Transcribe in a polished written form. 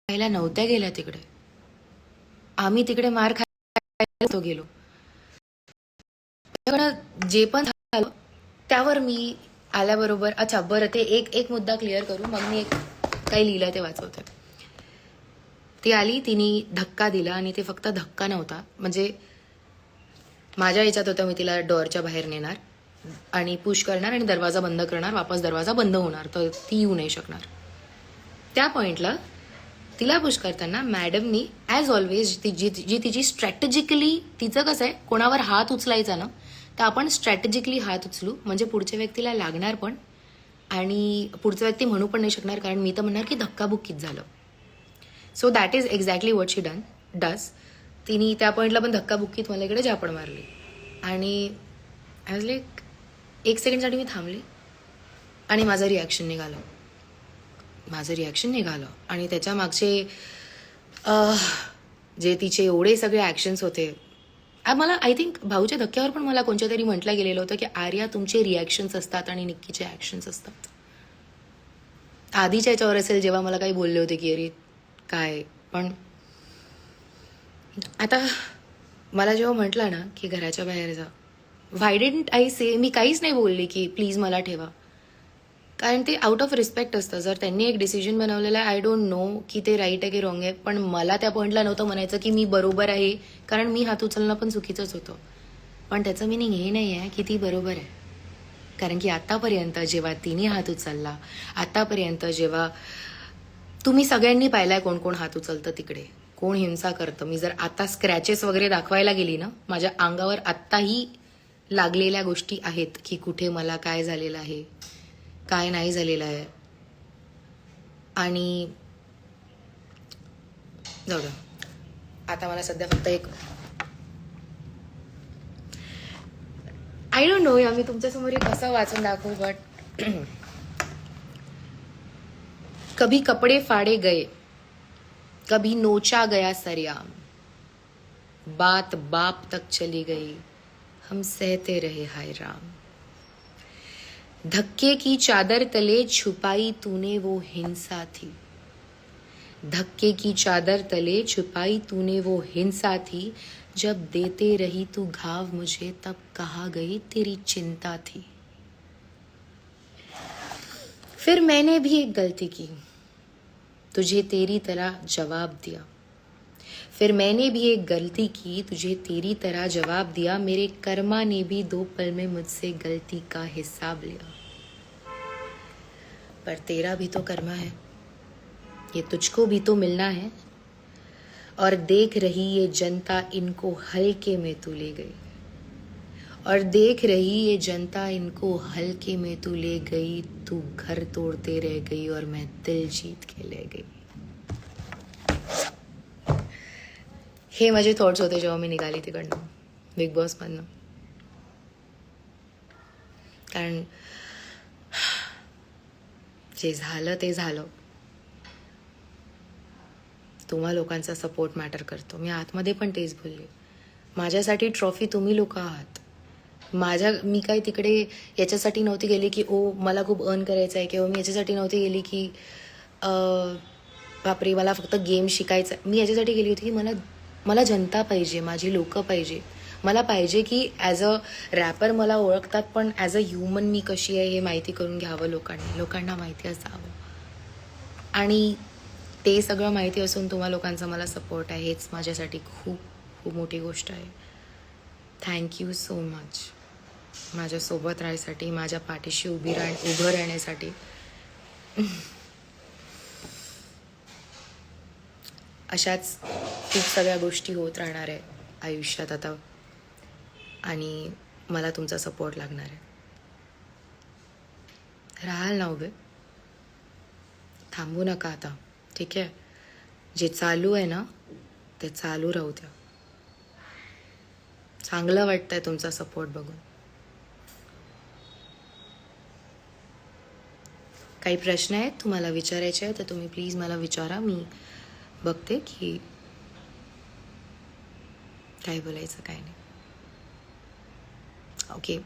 पहिल्या नव्हत्या गेल्या तिकडे. आम्ही तिकडे मार खायला गेलो. जे पण झालं त्यावर मी आल्याबरोबर अच्छा बरं ते एक मुद्दा क्लिअर करू, मग मी एक काही लिहिलं ते वाचवते. ती आली, तिने धक्का दिला आणि ते फक्त धक्का नव्हता, म्हणजे माझ्या याच्यात होतं मी तिला डोअरच्या बाहेर नेणार आणि पुश करणार आणि दरवाजा बंद करणार, वापस दरवाजा बंद होणार, तर ती येऊ नाही शकणार. त्या पॉइंटला तिला पुश करताना मॅडमनी ॲज ऑलवेज जी तिची स्ट्रॅटेजिकली, तिचं कसं आहे कोणावर हात उचलायचा ना तर आपण स्ट्रॅटेजिकली हात उचलू, म्हणजे पुढच्या व्यक्तीला लागणार पण आणि पुढचा व्यक्ती म्हणू पण नाही शकणार, कारण मी तर म्हणणार की धक्काबुक्कीच झालं. So that is exactly what she does. तिने त्या पॉईंटला पण धक्काबुक्कीत मला इकडे झापड मारली आणि आय वॉज लाईक, एक सेकंडसाठी मी थांबली आणि माझं रिॲक्शन निघालं आणि त्याच्या मागचे जे तिचे एवढे सगळे ॲक्शन्स होते. मला आय थिंक भाऊच्या धक्क्यावर पण मला कोणत्या तरी म्हटलं गेलेलं होतं की आर्या तुमचे रिॲक्शन्स असतात आणि निक्कीचे ॲक्शन्स असतात. आधीच्या याच्यावर असेल जेव्हा मला काही बोलले होते की अरे काय, पण आता मला जेव्हा म्हटलं ना की घराच्या बाहेर जा, व्हाय डिडंट आय से, मी काहीच नाही बोलली की प्लीज मला ठेवा, कारण ते आउट ऑफ रिस्पेक्ट असतं. जर त्यांनी एक डिसिजन बनवलेला आहे, आय डोंट नो की ते राईट आहे की रॉंग आहे, पण मला त्या पॉईंटला नव्हतं म्हणायचं की मी बरोबर आहे, कारण मी हात उचलणं पण चुकीचंच होतं. पण त्याचं मिनिंग हे नाही आहे की ती बरोबर आहे, कारण की आतापर्यंत जेव्हा तिने हात उचलला, आतापर्यंत जेव्हा तुम्ही सगळ्यांनी पाहिलाय कोण कोण हात उचलतं तिकडे, कोण हिंसा करतं. मी जर आता स्क्रॅचेस वगैरे दाखवायला गेली ना, माझ्या अंगावर आत्ताही लागलेल्या गोष्टी आहेत की कुठे मला काय झालेलं आहे, काय नाही झालेलं आहे. आणि जाऊ द्या, आता मला सध्या फक्त एक आय डोंट नो या मी तुमच्यासमोर एक कसं वाचून दाखवू, बट कभी कपडे फाड़े गए, कभी नोचा गया सरियाम, बात बाप तक चली गई, हम सहते रहे हाय राम. धक्के की चादर तले छुपाई तूने वो हिंसा थी, धक्के की चादर तले छुपाई तूने वो हिंसा थी, जब देते रही तू घाव मुझे तब कहा गई तेरी चिंता थी. फिर मैंने भी एक गलती की, तुझे तेरी तरह जवाब दिया, फिर मैंने भी एक गलती की, तुझे तेरी तरह जवाब दिया, मेरे कर्मा ने भी 2 पल में मुझसे गलती का हिसाब लिया. पर तेरा भी तो कर्मा है, ये तुझको भी तो मिलना है, और देख रही ये जनता इनको हल्के में तू ले गई, और देख रही ये जनता इनको हल्के में तू ले गई, तू घर तोड़ते रह गई और मैं दिल जीत के ले गई. हे माझे थॉट्स होते जेव्हा मी निघाली तिकडनं बिग बॉसमधनं. कारण जे झालं ते झालं, तुम्हा लोकांचा सपोर्ट मॅटर करतो. मी आतमध्ये पण तेच बोलले, माझ्यासाठी ट्रॉफी तुम्ही लोक आहात. मी काय तिकडे याच्यासाठी नव्हती गेली की ओ मला खूप अर्न करायचं आहे, किंवा मी याच्यासाठी नव्हती गेली की बापरे मला फक्त गेम शिकायचं आहे. मी याच्यासाठी गेली होती की मला जनता पाहिजे, माझी लोकं पाहिजे. मला पाहिजे की ॲज अ रॅपर मला ओळखतात, पण ॲज अ ह्युमन मी कशी आहे हे माहिती करून घ्यावं लोकांना माहिती असावं. आणि ते सगळं माहिती असून तुम्हा लोकांचा मला सपोर्ट आहे, हेच माझ्यासाठी खूप खूप मोठी गोष्ट आहे. थँक्यू सो मच माझ्यासोबत राहायसाठी, माझ्या पाठीशी उभं राहण्यासाठी. अशाच खूप सगळ्या गोष्टी होत राहणार आहे आयुष्यात आता, आणि मला तुमचा सपोर्ट लागणार आहे. राहाल ना उभे, थांबू नका आता, ठीक आहे. जे चालू आहे ना ते चालू राहू द्या. चांगलं वाटतंय तुमचा सपोर्ट बघून. काही प्रश्न आहेत तुम्हाला विचारायचे आहेत तर तुम्ही प्लीज मला विचारा. मी बघते की काय बोलायचं काय नाही. ओके.